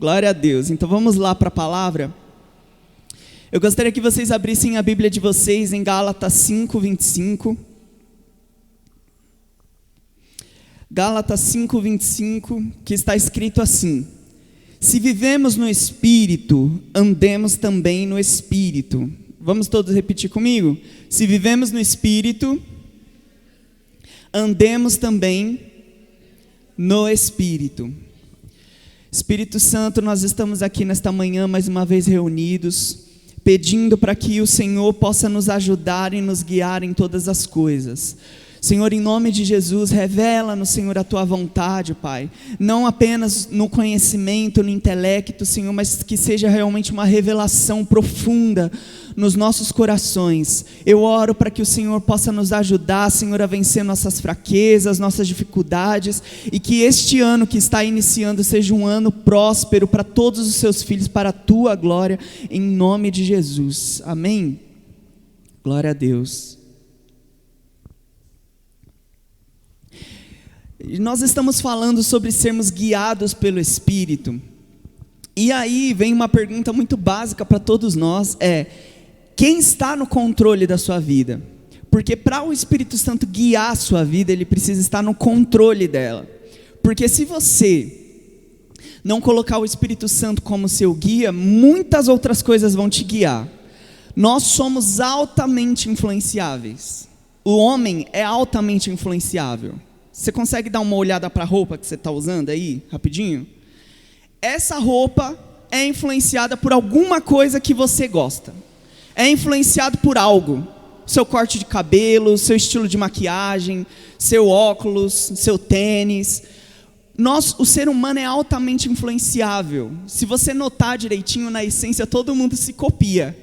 Glória a Deus. Então vamos lá para a palavra. Eu gostaria que vocês abrissem a Bíblia de vocês em Gálatas 5:25. Gálatas 5:25, que está escrito assim: se vivemos no Espírito, andemos também no Espírito. Vamos todos repetir comigo? Se vivemos no Espírito, andemos também no Espírito. Espírito Santo, nós estamos aqui nesta manhã mais uma vez reunidos, pedindo para que o Senhor possa nos ajudar e nos guiar em todas as coisas. Senhor, em nome de Jesus, revela-nos, Senhor, a Tua vontade, Pai. Não apenas no conhecimento, no intelecto, Senhor, mas que seja realmente uma revelação profunda nos nossos corações. Eu oro para que o Senhor possa nos ajudar, Senhor, a vencer nossas fraquezas, nossas dificuldades, e que este ano que está iniciando seja um ano próspero para todos os Seus filhos, para a Tua glória, em nome de Jesus. Amém? Glória a Deus. Nós estamos falando sobre sermos guiados pelo Espírito. E aí vem uma pergunta muito básica para todos nós, quem está no controle da sua vida? Porque para o Espírito Santo guiar a sua vida, ele precisa estar no controle dela. Porque se você não colocar o Espírito Santo como seu guia, muitas outras coisas vão te guiar. Nós somos altamente influenciáveis. O homem é altamente influenciável. Você consegue dar uma olhada para a roupa que você está usando aí, rapidinho? Essa roupa é influenciada por alguma coisa que você gosta. É influenciado por algo. Seu corte de cabelo, seu estilo de maquiagem, seu óculos, seu tênis. O ser humano é altamente influenciável. Se você notar direitinho, na essência, todo mundo se copia.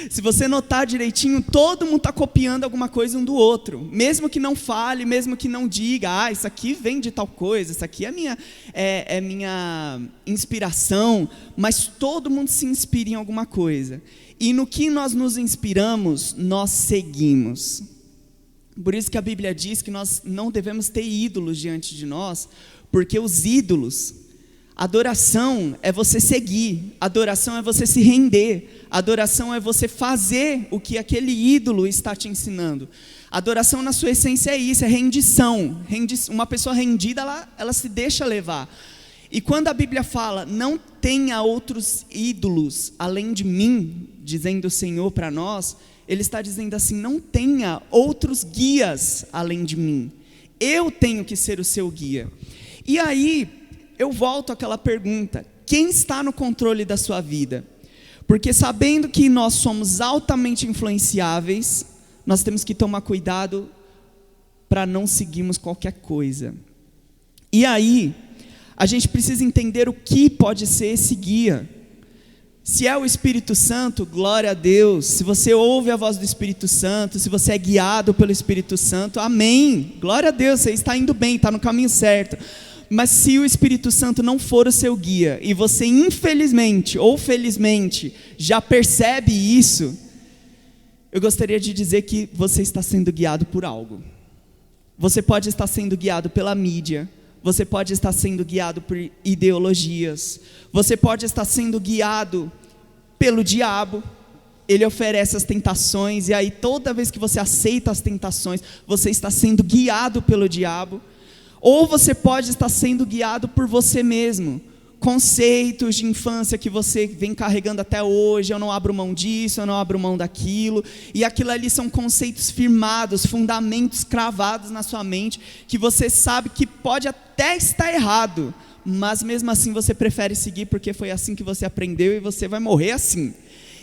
Se você notar direitinho, todo mundo está copiando alguma coisa um do outro. Mesmo que não fale, mesmo que não diga, isso aqui vem de tal coisa, isso aqui é minha inspiração. Mas todo mundo se inspira em alguma coisa. E no que nós nos inspiramos, nós seguimos. Por isso que a Bíblia diz que nós não devemos ter ídolos diante de nós, porque os ídolos, adoração é você seguir, adoração é você se render, adoração é você fazer o que aquele ídolo está te ensinando. Adoração na sua essência é isso, é rendição. Uma pessoa rendida, ela se deixa levar. E quando a Bíblia fala, não tenha outros ídolos além de mim, dizendo o Senhor para nós, Ele está dizendo assim, não tenha outros guias além de mim. Eu tenho que ser o seu guia. E aí, eu volto àquela pergunta, quem está no controle da sua vida? Porque sabendo que nós somos altamente influenciáveis, nós temos que tomar cuidado para não seguirmos qualquer coisa. E aí, a gente precisa entender o que pode ser esse guia. Se é o Espírito Santo, glória a Deus. Se você ouve a voz do Espírito Santo, se você é guiado pelo Espírito Santo, amém. Glória a Deus, você está indo bem, está no caminho certo. Mas se o Espírito Santo não for o seu guia, e você infelizmente ou felizmente já percebe isso, eu gostaria de dizer que você está sendo guiado por algo. Você pode estar sendo guiado pela mídia, você pode estar sendo guiado por ideologias, você pode estar sendo guiado pelo diabo. Ele oferece as tentações, e aí toda vez que você aceita as tentações, você está sendo guiado pelo diabo. Ou você pode estar sendo guiado por você mesmo, conceitos de infância que você vem carregando até hoje, eu não abro mão disso, eu não abro mão daquilo, e aquilo ali são conceitos firmados, fundamentos cravados na sua mente, que você sabe que pode até estar errado, mas mesmo assim você prefere seguir, porque foi assim que você aprendeu e você vai morrer assim.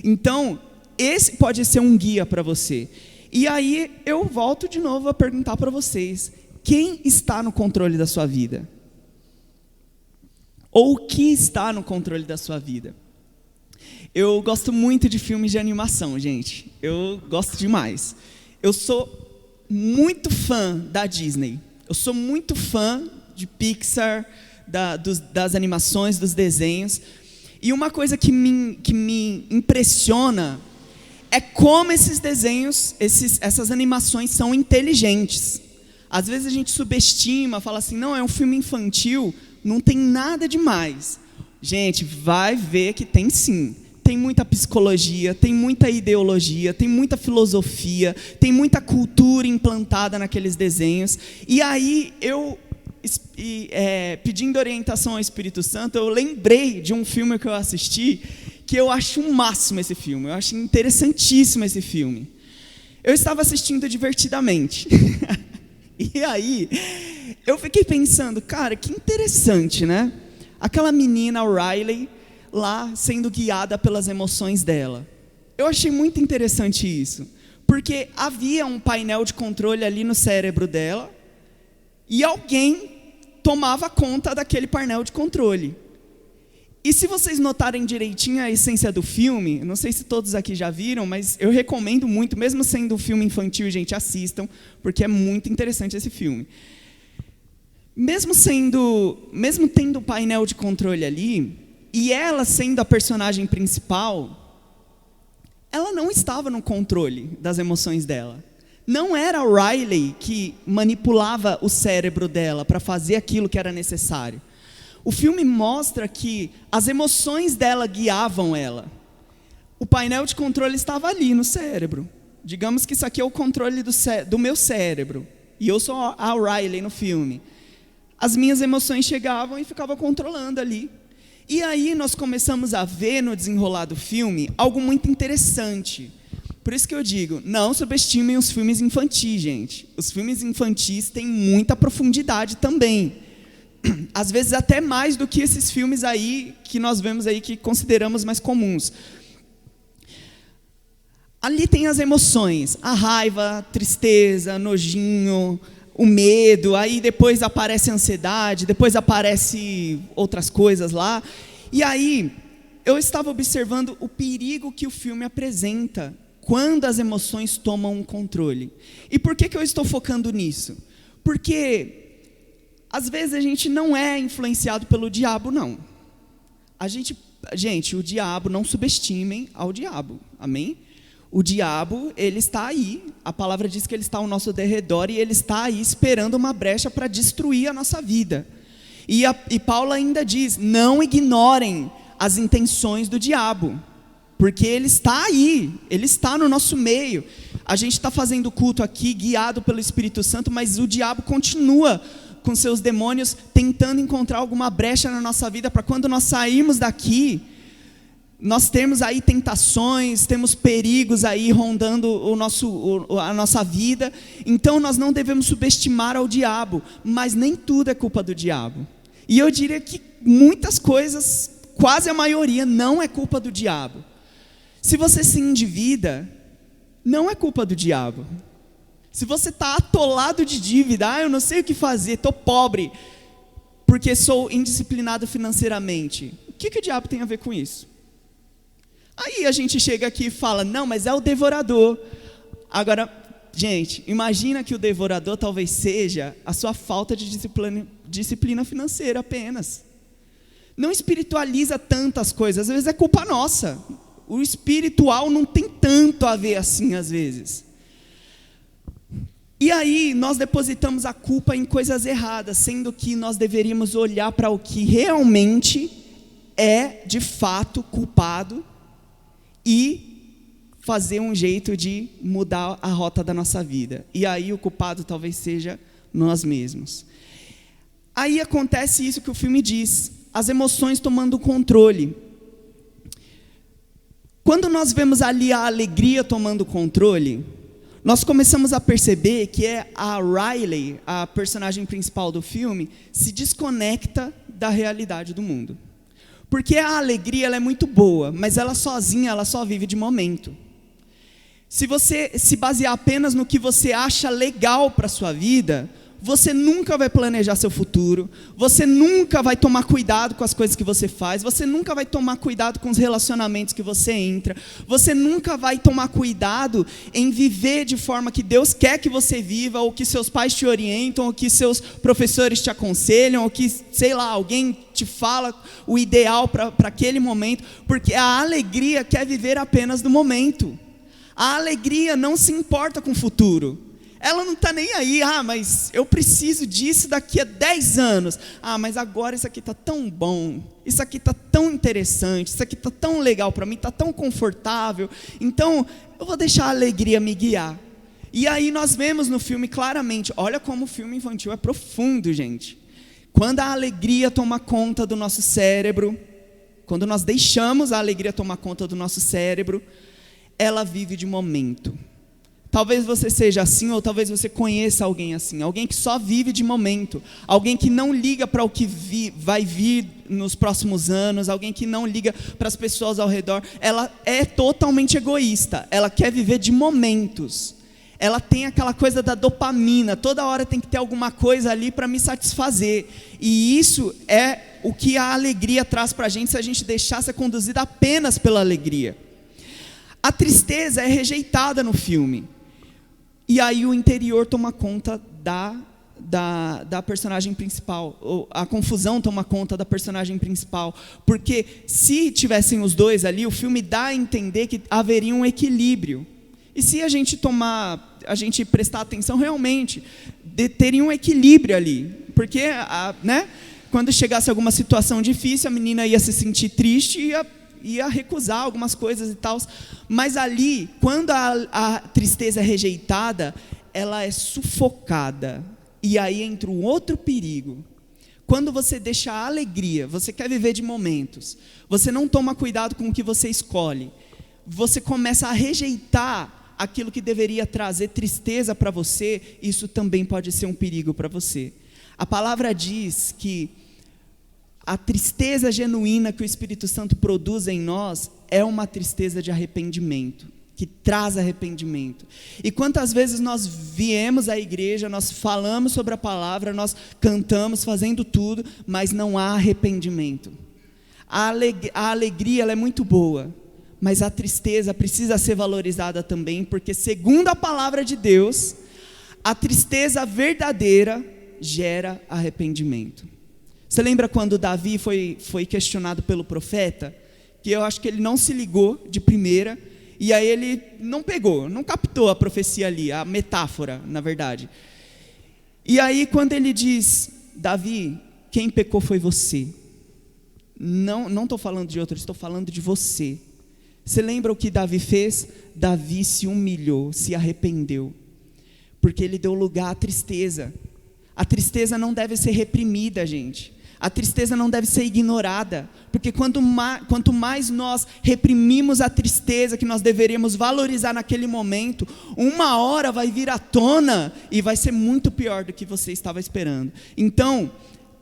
Então, esse pode ser um guia para você. E aí eu volto de novo a perguntar para vocês, quem está no controle da sua vida? Ou o que está no controle da sua vida? Eu gosto muito de filmes de animação, gente. Eu gosto demais. Eu sou muito fã da Disney. Eu sou muito fã de Pixar, das animações, dos desenhos. E uma coisa que me impressiona é como esses desenhos, essas animações são inteligentes. Às vezes a gente subestima, fala assim, não, é um filme infantil, não tem nada demais. Gente, vai ver que tem sim. Tem muita psicologia, tem muita ideologia, tem muita filosofia, tem muita cultura implantada naqueles desenhos. E aí eu, pedindo orientação ao Espírito Santo, eu lembrei de um filme que eu assisti, que eu acho um máximo esse filme, eu acho interessantíssimo esse filme. Eu estava assistindo divertidamente. E aí, eu fiquei pensando, cara, que interessante, né? Aquela menina, a Riley, lá sendo guiada pelas emoções dela. Eu achei muito interessante isso, porque havia um painel de controle ali no cérebro dela, e alguém tomava conta daquele painel de controle. E se vocês notarem direitinho a essência do filme, não sei se todos aqui já viram, mas eu recomendo muito, mesmo sendo um filme infantil, gente, assistam, porque é muito interessante esse filme. Mesmo tendo o painel de controle ali, e ela sendo a personagem principal, ela não estava no controle das emoções dela. Não era a Riley que manipulava o cérebro dela para fazer aquilo que era necessário. O filme mostra que as emoções dela guiavam ela. O painel de controle estava ali no cérebro. Digamos que isso aqui é o controle do meu cérebro. E eu sou a Riley no filme. As minhas emoções chegavam e ficavam controlando ali. E aí nós começamos a ver no desenrolar do filme algo muito interessante. Por isso que eu digo, não subestimem os filmes infantis, gente. Os filmes infantis têm muita profundidade também. Às vezes até mais do que esses filmes aí que nós vemos aí que consideramos mais comuns. Ali tem as emoções, a raiva, a tristeza, nojinho, o medo, aí depois aparece a ansiedade, depois aparece outras coisas lá. E aí, eu estava observando o perigo que o filme apresenta quando as emoções tomam um controle. E por que eu estou focando nisso? Porque, às vezes, a gente não é influenciado pelo diabo, não. Gente, o diabo, não subestimem ao diabo, amém? O diabo, ele está aí, a palavra diz que ele está ao nosso derredor e ele está aí esperando uma brecha para destruir a nossa vida. E Paulo ainda diz, não ignorem as intenções do diabo, porque ele está aí, ele está no nosso meio. A gente está fazendo culto aqui, guiado pelo Espírito Santo, mas o diabo continua com seus demônios, tentando encontrar alguma brecha na nossa vida, para quando nós sairmos daqui, nós temos aí tentações, temos perigos aí rondando a nossa vida. Então nós não devemos subestimar ao diabo, mas nem tudo é culpa do diabo. E eu diria que muitas coisas, quase a maioria, não é culpa do diabo. Se você se endivida, não é culpa do diabo. Se você está atolado de dívida, eu não sei o que fazer, estou pobre, porque sou indisciplinado financeiramente. O que o diabo tem a ver com isso? Aí a gente chega aqui e fala, não, mas é o devorador. Agora, gente, imagina que o devorador talvez seja a sua falta de disciplina financeira apenas. Não espiritualiza tantas coisas, às vezes é culpa nossa. O espiritual não tem tanto a ver assim, às vezes. E aí nós depositamos a culpa em coisas erradas, sendo que nós deveríamos olhar para o que realmente é, de fato, culpado, e fazer um jeito de mudar a rota da nossa vida. E aí o culpado talvez seja nós mesmos. Aí acontece isso que o filme diz, as emoções tomando controle. Quando nós vemos ali a alegria tomando controle, nós começamos a perceber que a Riley, a personagem principal do filme, se desconecta da realidade do mundo. Porque a alegria ela é muito boa, mas ela sozinha, ela só vive de momento. Se você se basear apenas no que você acha legal para a sua vida, você nunca vai planejar seu futuro, você nunca vai tomar cuidado com as coisas que você faz, você nunca vai tomar cuidado com os relacionamentos que você entra, você nunca vai tomar cuidado em viver de forma que Deus quer que você viva, ou que seus pais te orientam, ou que seus professores te aconselham, ou que, sei lá, alguém te fala o ideal para aquele momento, porque a alegria quer viver apenas no momento. A alegria não se importa com o futuro. Ela não está nem aí, mas eu preciso disso daqui a 10 anos. Mas agora isso aqui está tão bom, isso aqui está tão interessante, isso aqui está tão legal para mim, está tão confortável, então eu vou deixar a alegria me guiar. E aí nós vemos no filme claramente, olha como o filme infantil é profundo, gente. Quando a alegria toma conta do nosso cérebro, quando nós deixamos a alegria tomar conta do nosso cérebro, ela vive de momento. Talvez você seja assim, ou talvez você conheça alguém assim, alguém que só vive de momento, alguém que não liga para o que vai vir nos próximos anos, alguém que não liga para as pessoas ao redor. Ela é totalmente egoísta, ela quer viver de momentos, ela tem aquela coisa da dopamina, toda hora tem que ter alguma coisa ali para me satisfazer, e isso é o que a alegria traz para a gente, se a gente deixar ser conduzida apenas pela alegria. A tristeza é rejeitada no filme. E aí o interior toma conta da personagem principal, ou a confusão toma conta da personagem principal, porque se tivessem os dois ali, o filme dá a entender que haveria um equilíbrio, e se a gente prestar atenção realmente, teria um equilíbrio ali, porque quando chegasse alguma situação difícil, a menina ia se sentir triste e ia recusar algumas coisas e tal, mas ali, quando a tristeza é rejeitada, ela é sufocada, e aí entra um outro perigo. Quando você deixa a alegria, você quer viver de momentos, você não toma cuidado com o que você escolhe, você começa a rejeitar aquilo que deveria trazer tristeza para você, isso também pode ser um perigo para você. A palavra diz que a tristeza genuína que o Espírito Santo produz em nós é uma tristeza de arrependimento, que traz arrependimento. E quantas vezes nós viemos à igreja, nós falamos sobre a palavra, nós cantamos, fazendo tudo, mas não há arrependimento. A alegria ela é muito boa, mas a tristeza precisa ser valorizada também, porque segundo a palavra de Deus, a tristeza verdadeira gera arrependimento. Você lembra quando Davi foi questionado pelo profeta? Que eu acho que ele não se ligou de primeira, e aí ele não captou a profecia ali, a metáfora, na verdade. E aí quando ele diz, Davi, quem pecou foi você. Não estou falando de outro, estou falando de você. Você lembra o que Davi fez? Davi se humilhou, se arrependeu, porque ele deu lugar à tristeza. A tristeza não deve ser reprimida, gente. A tristeza não deve ser ignorada, porque quanto mais nós reprimimos a tristeza que nós deveríamos valorizar naquele momento, uma hora vai vir à tona e vai ser muito pior do que você estava esperando. Então,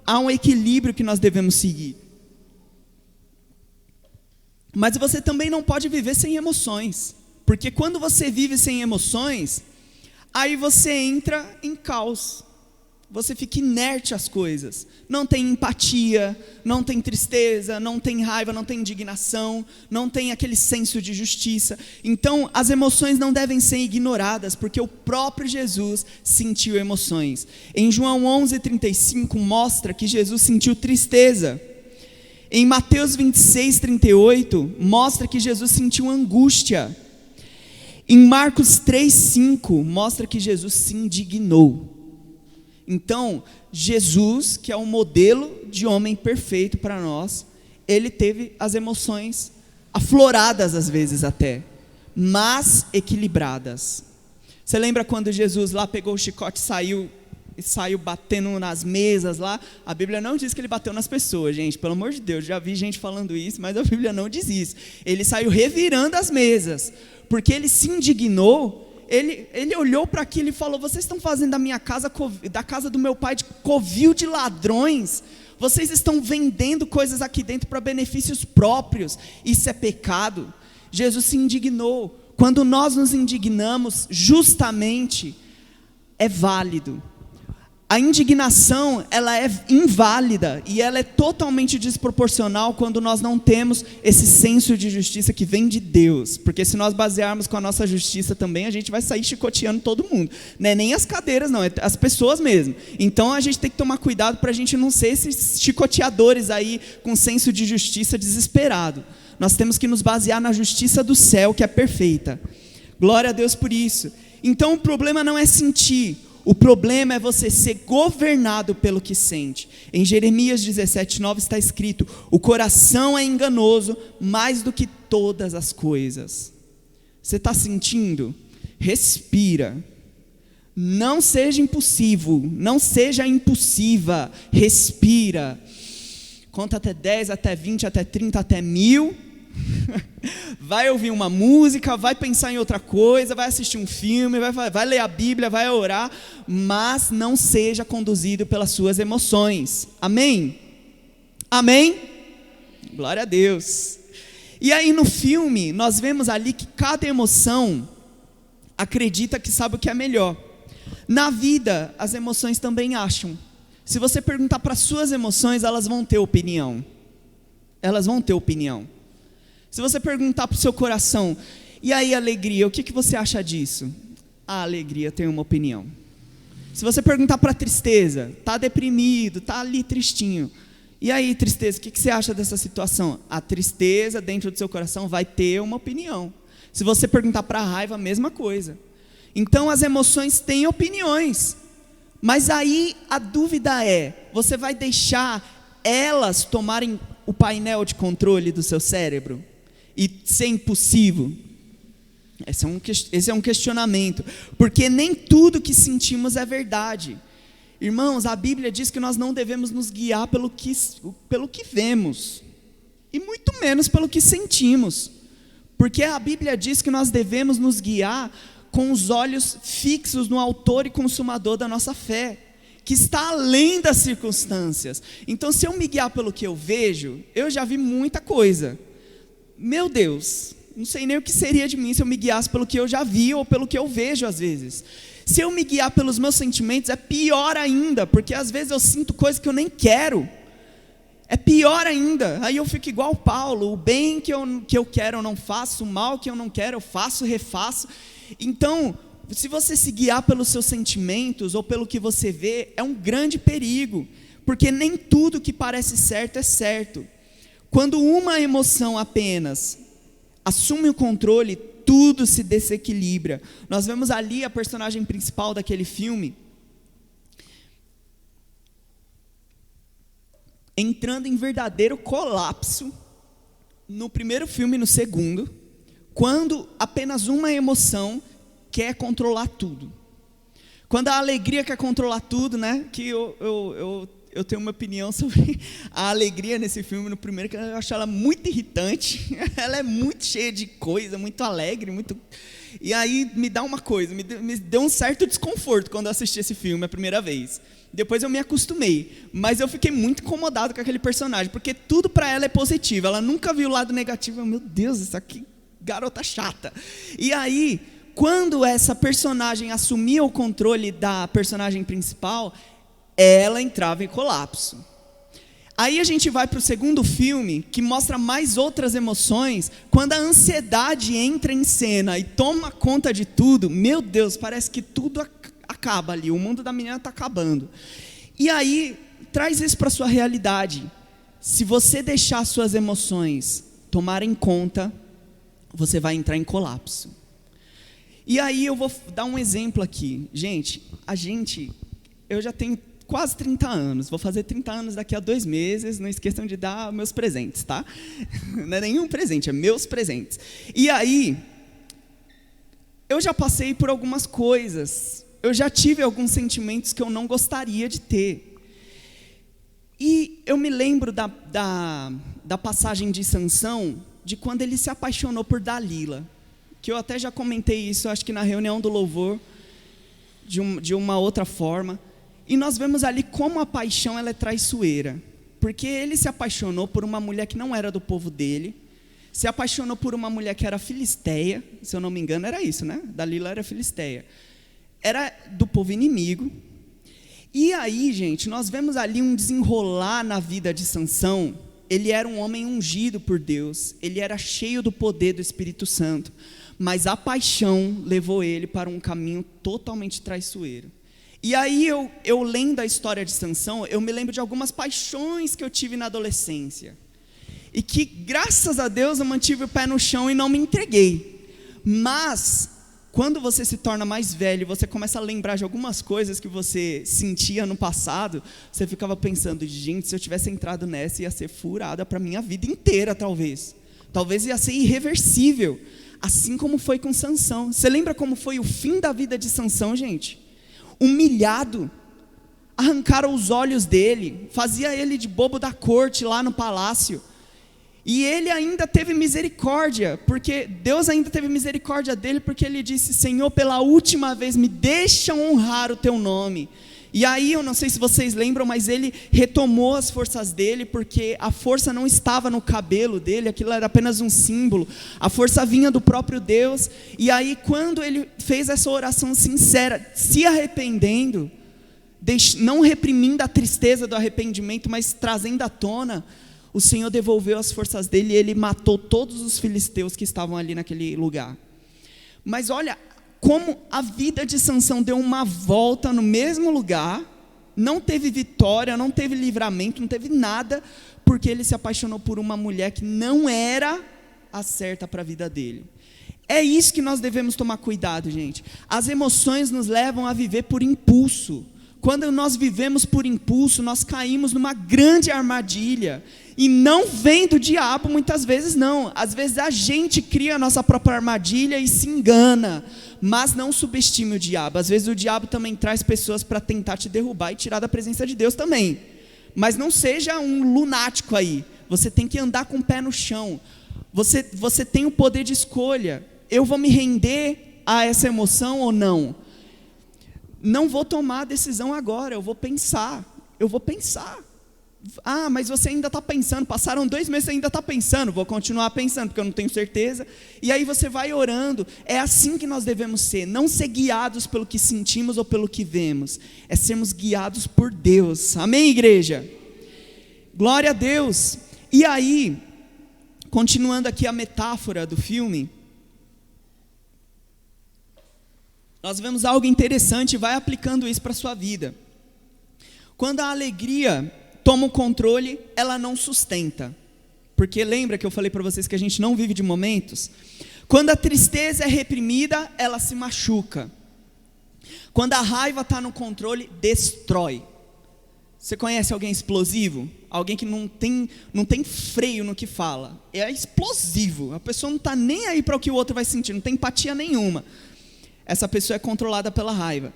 há um equilíbrio que nós devemos seguir. Mas você também não pode viver sem emoções, porque quando você vive sem emoções, aí você entra em caos. Você fica inerte às coisas, não tem empatia, não tem tristeza, não tem raiva, não tem indignação, não tem aquele senso de justiça. Então as emoções não devem ser ignoradas, porque o próprio Jesus sentiu emoções. Em João 11:35 mostra que Jesus sentiu tristeza. Em Mateus 26:38 mostra que Jesus sentiu angústia. Em Marcos 3:5 mostra que Jesus se indignou. Então, Jesus, que é um modelo de homem perfeito para nós, ele teve as emoções afloradas às vezes até, mas equilibradas. Você lembra quando Jesus lá pegou o chicote e saiu batendo nas mesas lá? A Bíblia não diz que ele bateu nas pessoas, gente, pelo amor de Deus, já vi gente falando isso, mas a Bíblia não diz isso. Ele saiu revirando as mesas, porque ele se indignou. Ele olhou para aquilo e falou, vocês estão fazendo da minha casa, da casa do meu pai, de covil de ladrões, vocês estão vendendo coisas aqui dentro para benefícios próprios, isso é pecado. Jesus se indignou. Quando nós nos indignamos, justamente, é válido. A indignação, ela é inválida e ela é totalmente desproporcional quando nós não temos esse senso de justiça que vem de Deus, porque se nós basearmos com a nossa justiça também, a gente vai sair chicoteando todo mundo, não é nem as cadeiras não, é as pessoas mesmo. Então a gente tem que tomar cuidado para a gente não ser esses chicoteadores aí com senso de justiça desesperado. Nós temos que nos basear na justiça do céu, que é perfeita. Glória a Deus por isso. Então o problema não é sentir, o problema é você ser governado pelo que sente. Em Jeremias 17:9 está escrito: o coração é enganoso mais do que todas as coisas. Você está sentindo? Respira. Não seja impulsivo, não seja impulsiva, respira. Conta até 10, até 20, até 30, até 1000. Vai ouvir uma música, vai pensar em outra coisa, vai assistir um filme, vai ler a Bíblia, vai orar, mas não seja conduzido pelas suas emoções. Amém? Amém? Glória a Deus. E aí no filme, nós vemos ali que cada emoção acredita que sabe o que é melhor. Na vida, as emoções também acham. Se você perguntar para as suas emoções, elas vão ter opinião. Elas vão ter opinião. Se você perguntar para o seu coração: e aí, alegria, o que você acha disso? A alegria tem uma opinião. Se você perguntar para a tristeza: está deprimido, está ali tristinho. E aí, tristeza, o que você acha dessa situação? A tristeza dentro do seu coração vai ter uma opinião. Se você perguntar para a raiva, a mesma coisa. Então as emoções têm opiniões. Mas aí a dúvida é: você vai deixar elas tomarem o painel de controle do seu cérebro e ser impulsivo? Esse é um questionamento, porque nem tudo que sentimos é verdade. Irmãos, a Bíblia diz que nós não devemos nos guiar pelo que vemos, e muito menos pelo que sentimos, porque a Bíblia diz que nós devemos nos guiar com os olhos fixos no autor e consumador da nossa fé, que está além das circunstâncias. Então, se eu me guiar pelo que eu vejo, eu já vi muita coisa. Meu Deus, não sei nem o que seria de mim se eu me guiasse pelo que eu já vi ou pelo que eu vejo às vezes. Se eu me guiar pelos meus sentimentos, é pior ainda, porque às vezes eu sinto coisas que eu nem quero. É pior ainda. Aí eu fico igual Paulo: o bem que eu quero eu não faço, o mal que eu não quero eu faço, refaço. Então, se você se guiar pelos seus sentimentos ou pelo que você vê, é um grande perigo, porque nem tudo que parece certo é certo. Quando uma emoção apenas assume o controle, tudo se desequilibra. Nós vemos ali a personagem principal daquele filme entrando em verdadeiro colapso no primeiro filme e no segundo, quando apenas uma emoção quer controlar tudo. Quando a alegria quer controlar tudo, né? Que eu tenho uma opinião sobre a alegria nesse filme, no primeiro, que eu acho ela muito irritante. Ela é muito cheia de coisa, muito alegre, muito... E aí me dá uma coisa, me deu um certo desconforto quando eu assisti esse filme a primeira vez. Depois eu me acostumei, mas eu fiquei muito incomodado com aquele personagem, porque tudo para ela é positivo, ela nunca viu o lado negativo. Meu Deus, isso aqui, garota chata. E aí, quando essa personagem assumia o controle da personagem principal, ela entrava em colapso. Aí a gente vai para o segundo filme, que mostra mais outras emoções. Quando a ansiedade entra em cena e toma conta de tudo, meu Deus, parece que tudo acaba ali, o mundo da menina está acabando. E aí, traz isso para a sua realidade. Se você deixar suas emoções tomarem conta, você vai entrar em colapso. E aí eu vou dar um exemplo aqui. Eu já tenho quase 30 anos, vou fazer 30 anos daqui a 2 meses, não esqueçam de dar meus presentes, tá? Não é nenhum presente, é meus presentes. E aí, eu já passei por algumas coisas, eu já tive alguns sentimentos que eu não gostaria de ter. E eu me lembro da passagem de Sansão, de quando ele se apaixonou por Dalila, que eu até já comentei isso, acho que na reunião do louvor, de uma outra forma. E nós vemos ali como a paixão ela é traiçoeira, porque ele se apaixonou por uma mulher que não era do povo dele, se apaixonou por uma mulher que era filisteia, se eu não me engano era isso, né? Dalila era filisteia, era do povo inimigo. E aí, gente, nós vemos ali um desenrolar na vida de Sansão. Ele era um homem ungido por Deus, ele era cheio do poder do Espírito Santo, mas a paixão levou ele para um caminho totalmente traiçoeiro. E aí eu lendo a história de Sansão, eu me lembro de algumas paixões que eu tive na adolescência. E que, graças a Deus, eu mantive o pé no chão e não me entreguei. Mas, quando você se torna mais velho, você começa a lembrar de algumas coisas que você sentia no passado, você ficava pensando, gente, se eu tivesse entrado nessa, ia ser furada para a minha vida inteira, talvez. Talvez ia ser irreversível, assim como foi com Sansão. Você lembra como foi o fim da vida de Sansão, gente? Humilhado, arrancaram os olhos dele, fazia ele de bobo da corte lá no palácio, e ele ainda teve misericórdia, porque Deus ainda teve misericórdia dele, porque ele disse, Senhor, pela última vez, me deixa honrar o teu nome. E aí, eu não sei se vocês lembram, mas ele retomou as forças dele, porque a força não estava no cabelo dele, aquilo era apenas um símbolo, a força vinha do próprio Deus. E aí, quando ele fez essa oração sincera, se arrependendo, não reprimindo a tristeza do arrependimento, mas trazendo à tona, o Senhor devolveu as forças dele e ele matou todos os filisteus que estavam ali naquele lugar. Mas olha como a vida de Sansão deu uma volta no mesmo lugar, não teve vitória, não teve livramento, não teve nada, porque ele se apaixonou por uma mulher que não era a certa para a vida dele. É isso que nós devemos tomar cuidado, gente. As emoções nos levam a viver por impulso. Quando nós vivemos por impulso, nós caímos numa grande armadilha, e não vem do diabo muitas vezes não, às vezes a gente cria a nossa própria armadilha e se engana, mas não subestime o diabo. Às vezes o diabo também traz pessoas para tentar te derrubar e tirar da presença de Deus também, mas não seja um lunático aí, você tem que andar com o pé no chão, você tem o poder de escolha, eu vou me render a essa emoção ou não? Não vou tomar a decisão agora, eu vou pensar. Ah, mas você ainda está pensando, passaram 2 meses, você ainda está pensando, vou continuar pensando, porque eu não tenho certeza. E aí você vai orando, é assim que nós devemos ser, não ser guiados pelo que sentimos ou pelo que vemos, é sermos guiados por Deus, amém, igreja? Glória a Deus. E aí, continuando aqui a metáfora do filme, nós vemos algo interessante, vai aplicando isso para a sua vida. Quando a alegria toma o controle, ela não sustenta. Porque lembra que eu falei para vocês que a gente não vive de momentos? Quando a tristeza é reprimida, ela se machuca. Quando a raiva está no controle, destrói. Você conhece alguém explosivo? Alguém que não tem freio no que fala. É explosivo, a pessoa não está nem aí para o que o outro vai sentir, não tem empatia nenhuma. Essa pessoa é controlada pela raiva.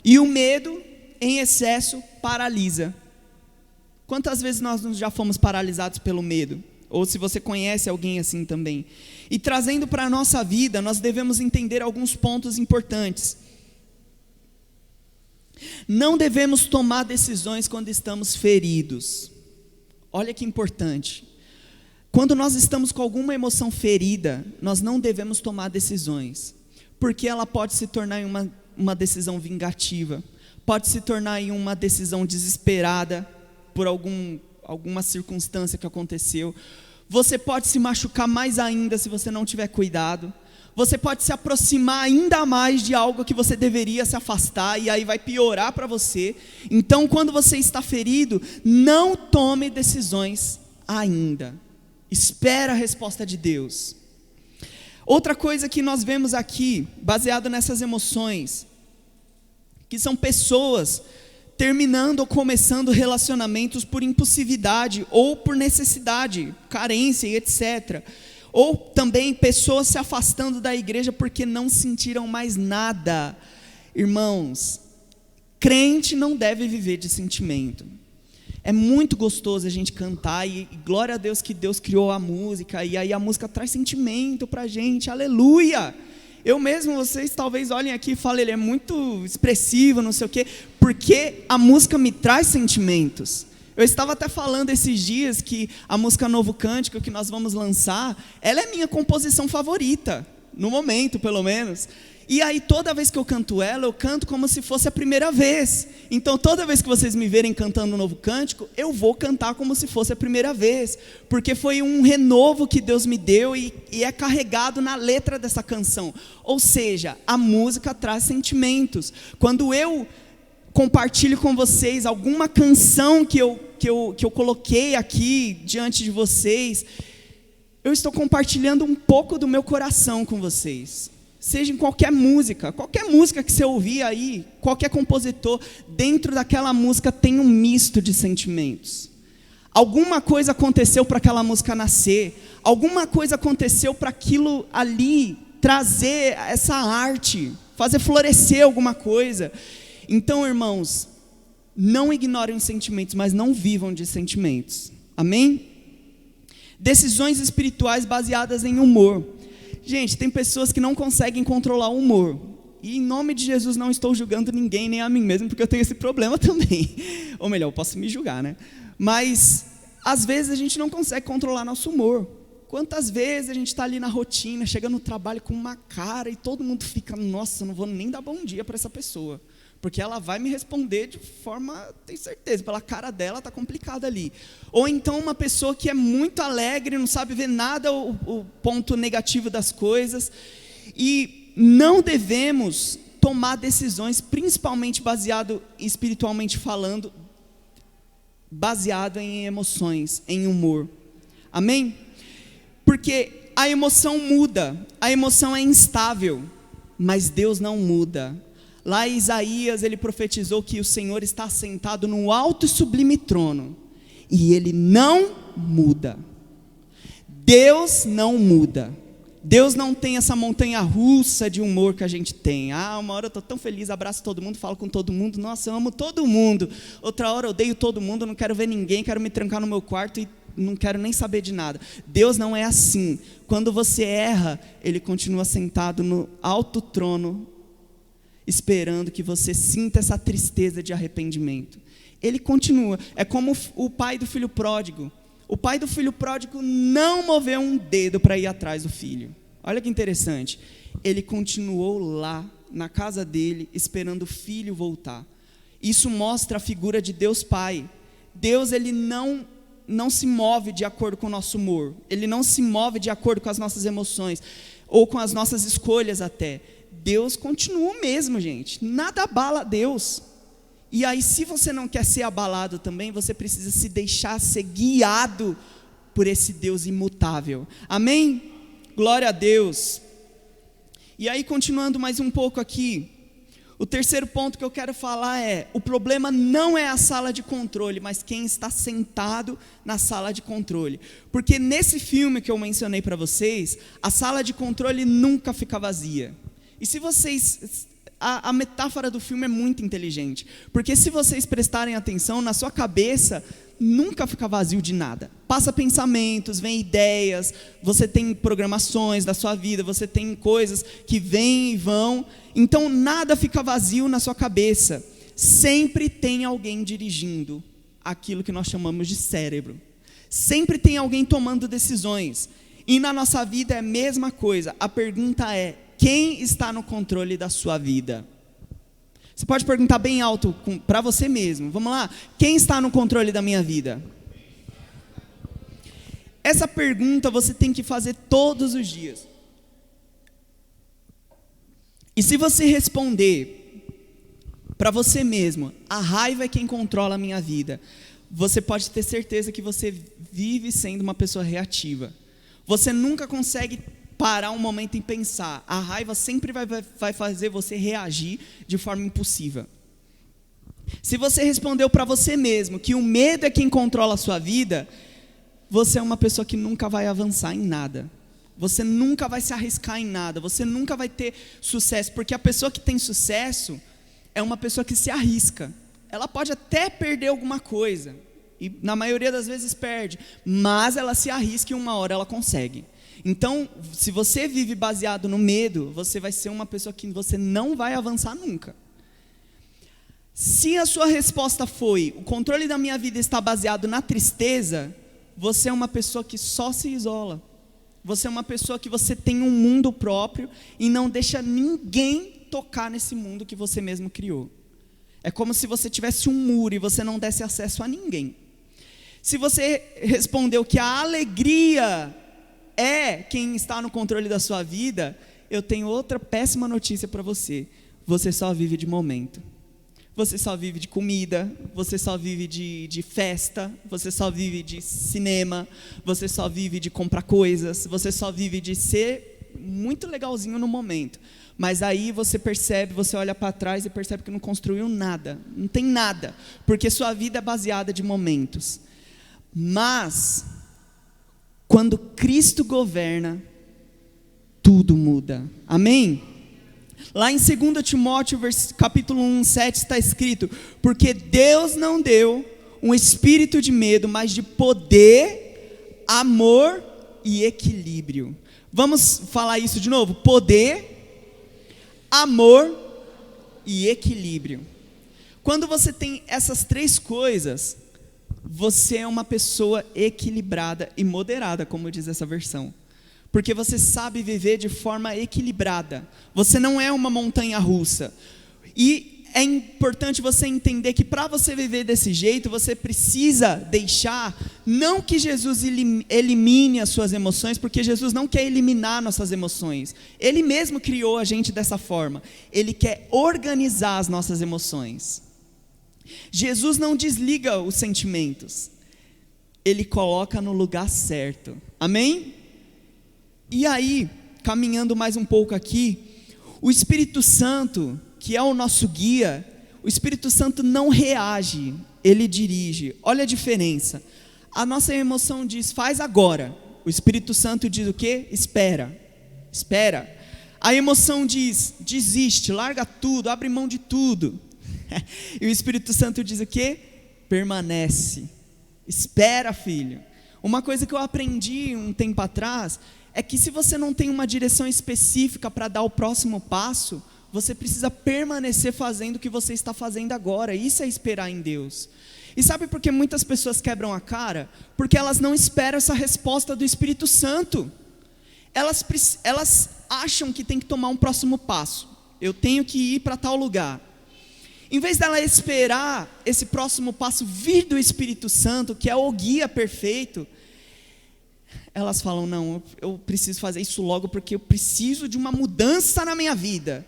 E o medo, em excesso, paralisa. Quantas vezes nós já fomos paralisados pelo medo? Ou se você conhece alguém assim também. E trazendo para a nossa vida, nós devemos entender alguns pontos importantes. Não devemos tomar decisões quando estamos feridos. Olha que importante. Quando nós estamos com alguma emoção ferida, nós não devemos tomar decisões. Porque ela pode se tornar em uma decisão vingativa, pode se tornar em uma decisão desesperada por alguma circunstância que aconteceu. Você pode se machucar mais ainda se você não tiver cuidado. Você pode se aproximar ainda mais de algo que você deveria se afastar, e aí vai piorar para você. Então, quando você está ferido, não tome decisões ainda. Espera a resposta de Deus. Outra coisa que nós vemos aqui, baseado nessas emoções, que são pessoas terminando ou começando relacionamentos por impulsividade ou por necessidade, carência e etc. Ou também pessoas se afastando da igreja porque não sentiram mais nada. Irmãos, crente não deve viver de sentimento. É muito gostoso a gente cantar, e glória a Deus que Deus criou a música, e aí a música traz sentimento pra gente, aleluia. Eu mesmo, vocês talvez olhem aqui e falem, ele é muito expressivo, não sei o quê, porque a música me traz sentimentos. Eu estava até falando esses dias que a música Novo Cântico que nós vamos lançar, ela é minha composição favorita, no momento pelo menos. E aí toda vez que eu canto ela, eu canto como se fosse a primeira vez. Então toda vez que vocês me verem cantando um novo cântico, eu vou cantar como se fosse a primeira vez. Porque foi um renovo que Deus me deu e é carregado na letra dessa canção. Ou seja, a música traz sentimentos. Quando eu compartilho com vocês alguma canção que eu coloquei aqui diante de vocês, eu estou compartilhando um pouco do meu coração com vocês. seja em qualquer música que você ouvir aí, qualquer compositor, dentro daquela música tem um misto de sentimentos. Alguma coisa aconteceu para aquela música nascer, alguma coisa aconteceu para aquilo ali trazer essa arte, fazer florescer alguma coisa. Então, irmãos, não ignorem os sentimentos, mas não vivam de sentimentos. Amém? Decisões espirituais baseadas em humor. Gente, tem pessoas que não conseguem controlar o humor. E em nome de Jesus não estou julgando ninguém, nem a mim mesmo, porque eu tenho esse problema também. Ou melhor, eu posso me julgar, né? Mas, às vezes a gente não consegue controlar nosso humor. Quantas vezes a gente está ali na rotina, chega no trabalho com uma cara e todo mundo fica, nossa, não vou nem dar bom dia para essa pessoa. Porque ela vai me responder de forma, tenho certeza, pela cara dela está complicada ali. Ou então uma pessoa que é muito alegre, não sabe ver nada o ponto negativo das coisas. E não devemos tomar decisões, principalmente baseado, espiritualmente falando, baseado em emoções, em humor. Amém? Porque a emoção muda, a emoção é instável, mas Deus não muda. Lá em Isaías ele profetizou que o Senhor está sentado no alto e sublime trono, e Ele não muda. Deus não muda. Deus não tem essa montanha russa de humor que a gente tem. Uma hora eu estou tão feliz, abraço todo mundo, falo com todo mundo, nossa, eu amo todo mundo. Outra hora eu odeio todo mundo, não quero ver ninguém, quero me trancar no meu quarto e não quero nem saber de nada. Deus não é assim. Quando você erra, Ele continua sentado no alto trono, esperando que você sinta essa tristeza de arrependimento. Ele continua. É como o pai do filho pródigo. O pai do filho pródigo não moveu um dedo para ir atrás do filho. Olha que interessante. Ele continuou lá, na casa dele, esperando o filho voltar. Isso mostra a figura de Deus Pai. Deus, Ele não se move de acordo com o nosso humor. Ele não se move de acordo com as nossas emoções, ou com as nossas escolhas até. Deus continua o mesmo, gente. Nada abala Deus. E aí, se você não quer ser abalado também, você precisa se deixar ser guiado por esse Deus imutável. Amém? Glória a Deus. E aí, continuando mais um pouco aqui, o terceiro ponto que eu quero falar é: o problema não é a sala de controle, mas quem está sentado na sala de controle. Porque nesse filme que eu mencionei para vocês, a sala de controle nunca fica vazia. E se vocês... A metáfora do filme é muito inteligente, porque se vocês prestarem atenção, na sua cabeça nunca fica vazio de nada. Passa pensamentos, vem ideias, você tem programações da sua vida, você tem coisas que vêm e vão, então nada fica vazio na sua cabeça. Sempre tem alguém dirigindo aquilo que nós chamamos de cérebro. Sempre tem alguém tomando decisões. E na nossa vida é a mesma coisa. A pergunta é: quem está no controle da sua vida? Você pode perguntar bem alto para você mesmo. Vamos lá? Quem está no controle da minha vida? Essa pergunta você tem que fazer todos os dias. E se você responder para você mesmo: a raiva é quem controla a minha vida, você pode ter certeza que você vive sendo uma pessoa reativa. Você nunca consegue parar um momento e pensar. A raiva sempre vai fazer você reagir de forma impulsiva. Se você respondeu para você mesmo que o medo é quem controla a sua vida, você é uma pessoa que nunca vai avançar em nada. Você nunca vai se arriscar em nada. Você nunca vai ter sucesso. Porque a pessoa que tem sucesso é uma pessoa que se arrisca. Ela pode até perder alguma coisa. E na maioria das vezes perde. Mas ela se arrisca e uma hora ela consegue. Então, se você vive baseado no medo, você vai ser uma pessoa que você não vai avançar nunca. Se a sua resposta foi: o controle da minha vida está baseado na tristeza, você é uma pessoa que só se isola. Você é uma pessoa que você tem um mundo próprio e não deixa ninguém tocar nesse mundo que você mesmo criou. É como se você tivesse um muro e você não desse acesso a ninguém. Se você respondeu que a alegria é quem está no controle da sua vida, eu tenho outra péssima notícia para você. Você só vive de momento. Você só vive de comida, você só vive de festa, você só vive de cinema, você só vive de comprar coisas, você só vive de ser muito legalzinho no momento. Mas aí você percebe, você olha para trás e percebe que não construiu nada, não tem nada, porque sua vida é baseada de momentos. Mas, quando Cristo governa, tudo muda. Amém? Lá em 2 Timóteo, capítulo 1:7 está escrito: porque Deus não deu um espírito de medo, mas de poder, amor e equilíbrio. Vamos falar isso de novo? Poder, amor e equilíbrio. Quando você tem essas três coisas, você é uma pessoa equilibrada e moderada, como diz essa versão. Porque você sabe viver de forma equilibrada. Você não é uma montanha russa. E é importante você entender que para você viver desse jeito, você precisa deixar, não que Jesus elimine as suas emoções, porque Jesus não quer eliminar nossas emoções. Ele mesmo criou a gente dessa forma. Ele quer organizar as nossas emoções. Jesus não desliga os sentimentos. Ele coloca no lugar certo. Amém? E aí, caminhando mais um pouco aqui, o Espírito Santo, que é o nosso guia, o Espírito Santo não reage, ele dirige. Olha a diferença. A nossa emoção diz, faz agora. O Espírito Santo diz o quê? Espera. Espera. A emoção diz, desiste, larga tudo, abre mão de tudo. E o Espírito Santo diz o quê? Permanece. Espera, filho. Uma coisa que eu aprendi um tempo atrás é que se você não tem uma direção específica para dar o próximo passo, você precisa permanecer fazendo o que você está fazendo agora. Isso é esperar em Deus. E sabe por que muitas pessoas quebram a cara? Porque elas não esperam essa resposta do Espírito Santo. Elas acham que tem que tomar um próximo passo. Eu tenho que ir para tal lugar. Em vez dela esperar esse próximo passo vir do Espírito Santo, que é o guia perfeito, elas falam, não, eu preciso fazer isso logo porque eu preciso de uma mudança na minha vida.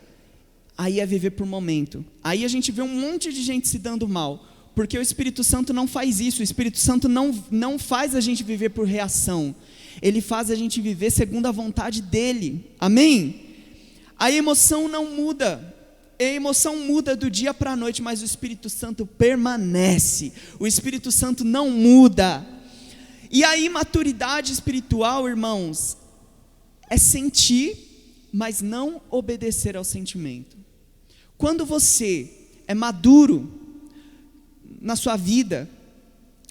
Aí é viver por momento. Aí a gente vê um monte de gente se dando mal, porque o Espírito Santo não faz isso. O Espírito Santo não faz a gente viver por reação. Ele faz a gente viver segundo a vontade dele. Amém? A emoção não muda. A emoção muda do dia para a noite, mas o Espírito Santo permanece. O Espírito Santo não muda. E a imaturidade espiritual, irmãos, é sentir, mas não obedecer ao sentimento. Quando você é maduro na sua vida,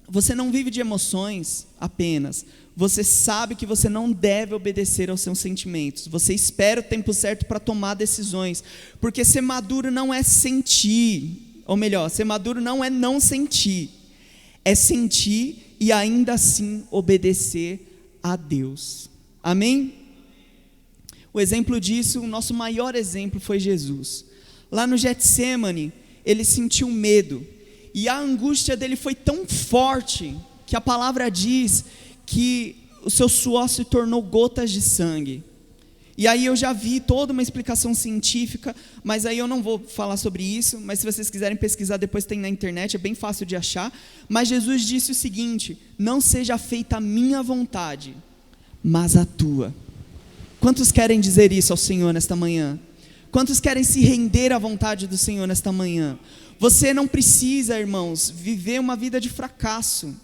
você não vive de emoções apenas. Você sabe que você não deve obedecer aos seus sentimentos. Você espera o tempo certo para tomar decisões. Porque ser maduro não é sentir. Ou melhor, ser maduro não é não sentir. É sentir e ainda assim obedecer a Deus. Amém? O exemplo disso, o nosso maior exemplo foi Jesus. Lá no Getsêmani, ele sentiu medo. E a angústia dele foi tão forte que a palavra diz que o seu suor se tornou gotas de sangue. E aí eu já vi toda uma explicação científica, mas aí eu não vou falar sobre isso, mas se vocês quiserem pesquisar depois tem na internet, é bem fácil de achar. Mas Jesus disse o seguinte: não seja feita a minha vontade, mas a tua. Quantos querem dizer isso ao Senhor nesta manhã? Quantos querem se render à vontade do Senhor nesta manhã? Você não precisa, irmãos, viver uma vida de fracasso.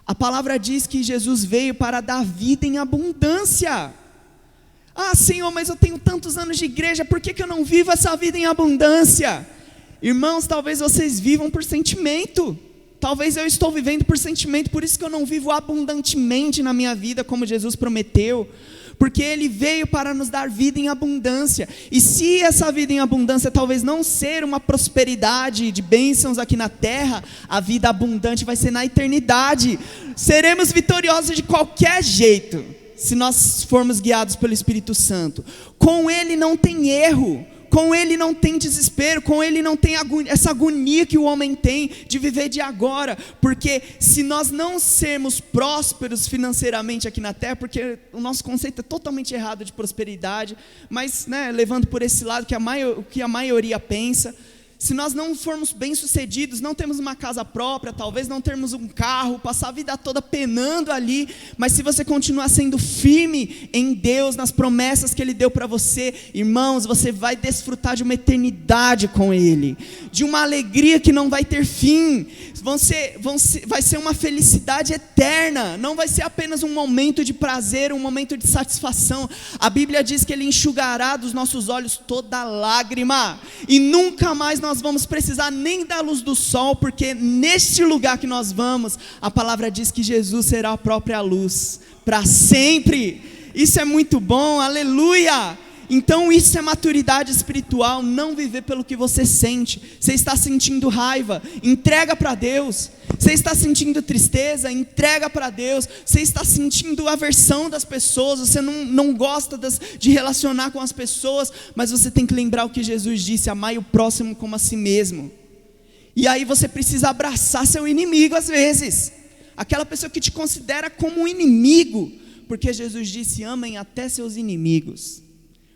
A palavra diz que Jesus veio para dar vida em abundância. Ah, Senhor, mas eu tenho tantos anos de igreja, por que eu não vivo essa vida em abundância? Irmãos, talvez vocês vivam por sentimento. Talvez eu estou vivendo por sentimento, por isso que eu não vivo abundantemente na minha vida, como Jesus prometeu. Porque Ele veio para nos dar vida em abundância. E se essa vida em abundância talvez não ser uma prosperidade de bênçãos aqui na terra, a vida abundante vai ser na eternidade. Seremos vitoriosos de qualquer jeito, se nós formos guiados pelo Espírito Santo. Com Ele não tem erro, com Ele não tem desespero, com Ele não tem essa agonia que o homem tem de viver de agora. Porque se nós não sermos prósperos financeiramente aqui na terra, porque o nosso conceito é totalmente errado de prosperidade, mas levando por esse lado que a maioria pensa, Se nós não formos bem-sucedidos, não temos uma casa própria, talvez não termos um carro, passar a vida toda penando ali, mas se você continuar sendo firme em Deus, nas promessas que Ele deu para você, irmãos, você vai desfrutar de uma eternidade com Ele, de uma alegria que não vai ter fim, vai ser uma felicidade eterna, não vai ser apenas um momento de prazer, um momento de satisfação. A Bíblia diz que Ele enxugará dos nossos olhos toda lágrima, e nunca mais nós vamos precisar nem da luz do sol, porque neste lugar que nós vamos, a palavra diz que Jesus será a própria luz, para sempre. Isso é muito bom, aleluia. Então isso é maturidade espiritual, não viver pelo que você sente. Você está sentindo raiva, entrega para Deus. Você está sentindo tristeza, entrega para Deus. Você está sentindo aversão das pessoas, você não gosta de relacionar com as pessoas, mas você tem que lembrar o que Jesus disse: amai o próximo como a si mesmo. E aí você precisa abraçar seu inimigo às vezes, aquela pessoa que te considera como um inimigo, porque Jesus disse: amem até seus inimigos.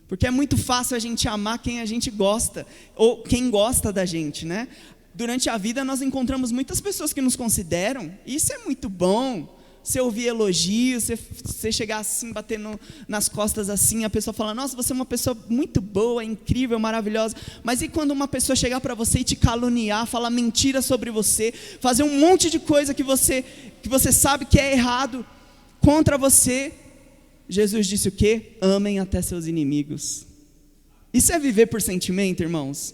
Porque é muito fácil a gente amar quem a gente gosta, ou quem gosta da gente, né? Durante a vida nós encontramos muitas pessoas que nos consideram, e isso é muito bom. Você ouvir elogios, você chegar assim, bater nas costas assim, a pessoa fala: nossa, você é uma pessoa muito boa, incrível, maravilhosa. Mas e quando uma pessoa chegar para você e te caluniar, falar mentiras sobre você, fazer um monte de coisa que você sabe que é errado contra você? Jesus disse o quê? Amem até seus inimigos. Isso é viver por sentimento, irmãos?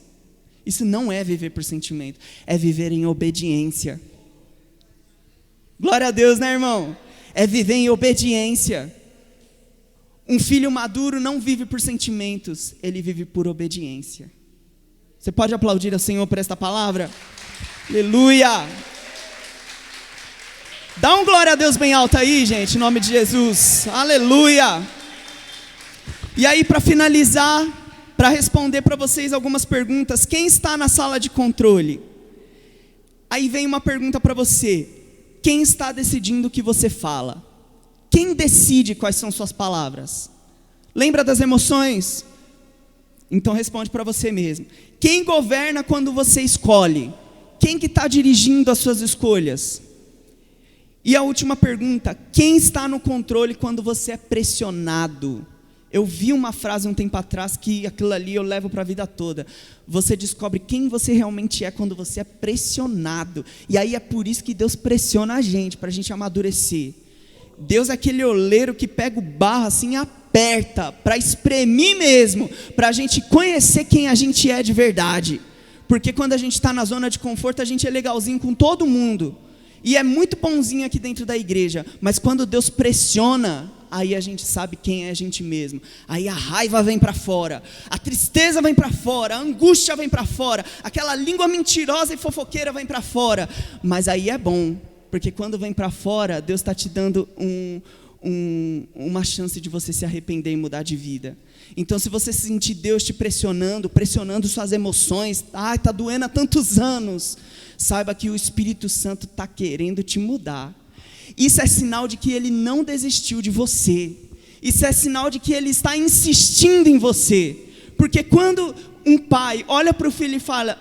Isso não é viver por sentimento, é viver em obediência. Glória a Deus, né, irmão? É viver em obediência. Um filho maduro não vive por sentimentos, ele vive por obediência. Você pode aplaudir ao Senhor por esta palavra? Aleluia! Dá um glória a Deus bem alto aí, gente, em nome de Jesus. Aleluia! E aí, para finalizar, para responder para vocês algumas perguntas, quem está na sala de controle? Aí vem uma pergunta para você: quem está decidindo o que você fala? Quem decide quais são suas palavras? Lembra das emoções? Então responde para você mesmo. Quem governa quando você escolhe? Quem que está dirigindo as suas escolhas? E a última pergunta: quem está no controle quando você é pressionado? Eu vi uma frase um tempo atrás que aquilo ali eu levo para a vida toda. Você descobre quem você realmente é quando você é pressionado. E aí é por isso que Deus pressiona a gente, para a gente amadurecer. Deus é aquele oleiro que pega o barro assim e aperta, para espremer mesmo, para a gente conhecer quem a gente é de verdade. Porque quando a gente está na zona de conforto, a gente é legalzinho com todo mundo. E é muito bonzinho aqui dentro da igreja, mas quando Deus pressiona, aí a gente sabe quem é a gente mesmo. Aí a raiva vem para fora, a tristeza vem para fora, a angústia vem para fora, aquela língua mentirosa e fofoqueira vem para fora. Mas aí é bom, porque quando vem para fora, Deus está te dando uma chance de você se arrepender e mudar de vida. Então, se você sentir Deus te pressionando suas emoções, está doendo há tantos anos, saiba que o Espírito Santo está querendo te mudar. Isso é sinal de que Ele não desistiu de você. Isso é sinal de que Ele está insistindo em você. Porque quando um pai olha para o filho e fala: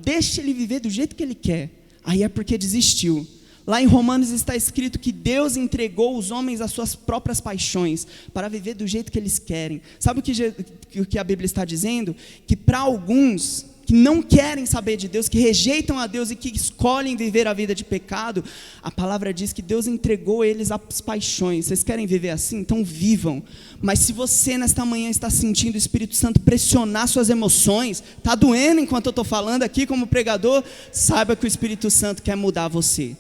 deixa ele viver do jeito que ele quer, aí é porque desistiu. Lá em Romanos está escrito que Deus entregou os homens às suas próprias paixões, para viver do jeito que eles querem. Sabe o que a Bíblia está dizendo? Que para alguns que não querem saber de Deus, que rejeitam a Deus e que escolhem viver a vida de pecado, a palavra diz que Deus entregou eles às paixões. Vocês querem viver assim? Então vivam. Mas se você nesta manhã está sentindo o Espírito Santo pressionar suas emoções, está doendo enquanto eu estou falando aqui como pregador, saiba que o Espírito Santo quer mudar você.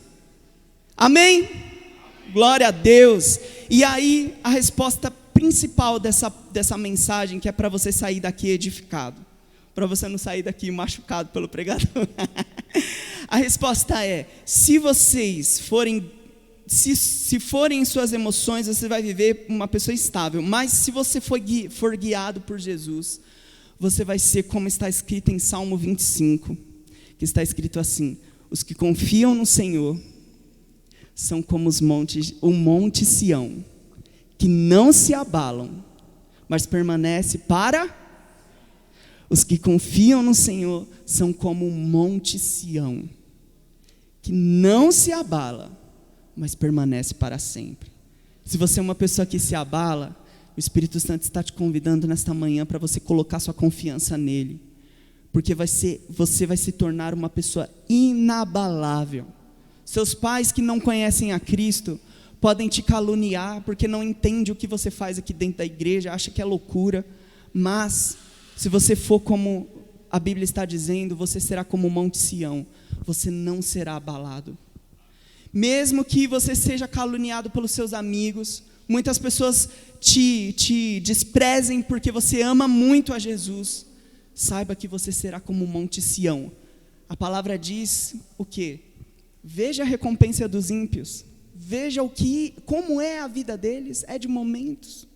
Amém? Glória a Deus. E aí a resposta principal dessa mensagem, que é para você sair daqui edificado, para você não sair daqui machucado pelo pregador. A resposta é: se vocês forem, se forem em suas emoções, você vai viver uma pessoa estável. Mas se você for guiado por Jesus, você vai ser como está escrito em Salmo 25, que está escrito assim: os que confiam no Senhor são como o monte Sião, que não se abalam, mas permanece para... Os que confiam no Senhor são como o monte Sião, que não se abala, mas permanece para sempre. Se você é uma pessoa que se abala, o Espírito Santo está te convidando nesta manhã para você colocar sua confiança nele, porque você vai se tornar uma pessoa inabalável. Seus pais que não conhecem a Cristo podem te caluniar, porque não entendem o que você faz aqui dentro da igreja, acha que é loucura, mas se você for como a Bíblia está dizendo, você será como o Monte Sião, você não será abalado. Mesmo que você seja caluniado pelos seus amigos, muitas pessoas te desprezem porque você ama muito a Jesus, saiba que você será como o Monte Sião. A palavra diz o quê? Veja a recompensa dos ímpios, veja como é a vida deles, é de momentos,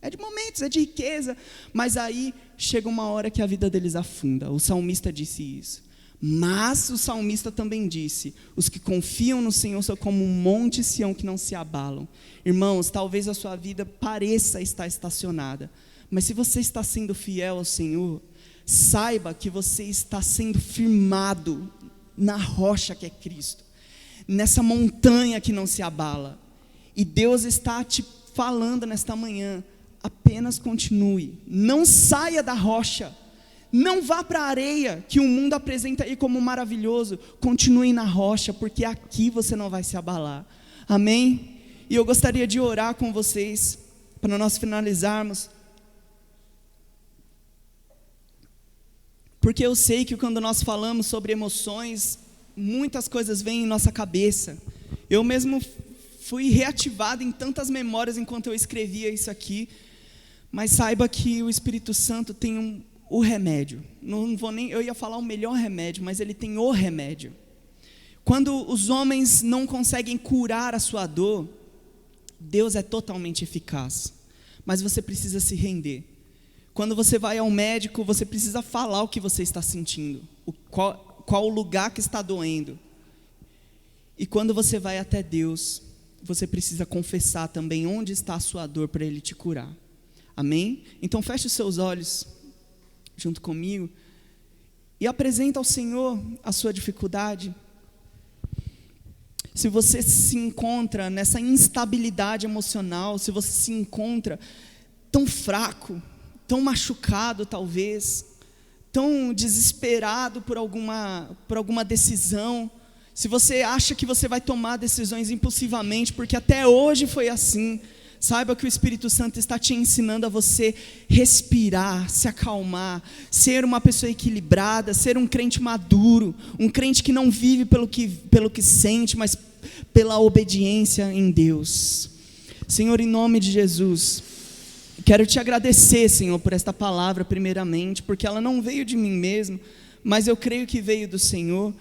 é de riqueza, mas aí chega uma hora que a vida deles afunda. O salmista disse isso, mas o salmista também disse, os que confiam no Senhor são como um monte Sião que não se abalam. Irmãos, talvez a sua vida pareça estar estacionada, mas se você está sendo fiel ao Senhor, saiba que você está sendo firmado na rocha que é Cristo, nessa montanha que não se abala, e Deus está te falando nesta manhã, apenas continue, não saia da rocha, não vá para a areia, que o mundo apresenta aí como maravilhoso, continue na rocha, porque aqui você não vai se abalar, amém? E eu gostaria de orar com vocês, para nós finalizarmos, porque eu sei que quando nós falamos sobre emoções, muitas coisas vêm em nossa cabeça. Eu mesmo fui reativado em tantas memórias enquanto eu escrevia isso aqui, mas saiba que o Espírito Santo tem o remédio. Eu ia falar o melhor remédio, mas ele tem o remédio. Quando os homens não conseguem curar a sua dor, Deus é totalmente eficaz, mas você precisa se render. Quando você vai ao médico, você precisa falar o que você está sentindo, qual o lugar que está doendo. E quando você vai até Deus, você precisa confessar também onde está a sua dor para Ele te curar. Amém? Então feche os seus olhos junto comigo e apresenta ao Senhor a sua dificuldade. Se você se encontra nessa instabilidade emocional, se você se encontra tão fraco, tão machucado talvez, tão desesperado por alguma decisão, se você acha que você vai tomar decisões impulsivamente, porque até hoje foi assim, saiba que o Espírito Santo está te ensinando a você respirar, se acalmar, ser uma pessoa equilibrada, ser um crente maduro, um crente que não vive pelo que sente, mas pela obediência em Deus. Senhor, em nome de Jesus, quero te agradecer, Senhor, por esta palavra primeiramente, porque ela não veio de mim mesmo, mas eu creio que veio do Senhor.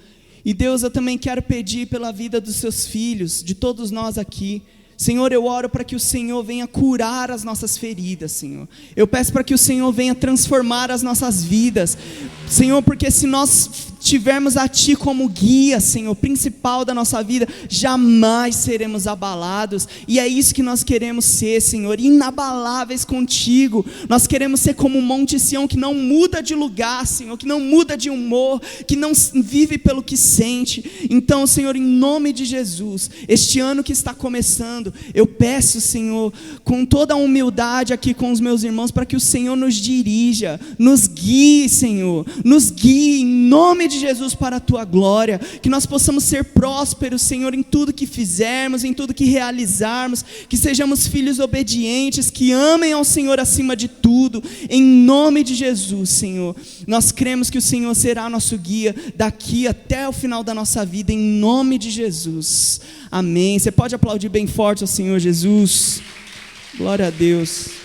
E Deus, eu também quero pedir pela vida dos seus filhos, de todos nós aqui. Senhor, eu oro para que o Senhor venha curar as nossas feridas, Senhor. Eu peço para que o Senhor venha transformar as nossas vidas, Senhor, porque se nós tivermos a Ti como guia, Senhor, principal da nossa vida, jamais seremos abalados, e é isso que nós queremos ser, Senhor, inabaláveis contigo. Nós queremos ser como o Monte Sião, que não muda de lugar, Senhor, que não muda de humor, que não vive pelo que sente. Então, Senhor, em nome de Jesus, este ano que está começando, eu peço, Senhor, com toda a humildade aqui com os meus irmãos, para que o Senhor nos dirija, nos guie, Senhor, nos guie em nome de Jesus para a Tua glória, que nós possamos ser prósperos, Senhor, em tudo que fizermos, em tudo que realizarmos, que sejamos filhos obedientes, que amem ao Senhor acima de tudo, em nome de Jesus, Senhor. Nós cremos que o Senhor será nosso guia daqui até o final da nossa vida, em nome de Jesus, amém. Você pode aplaudir bem forte ao Senhor Jesus, glória a Deus.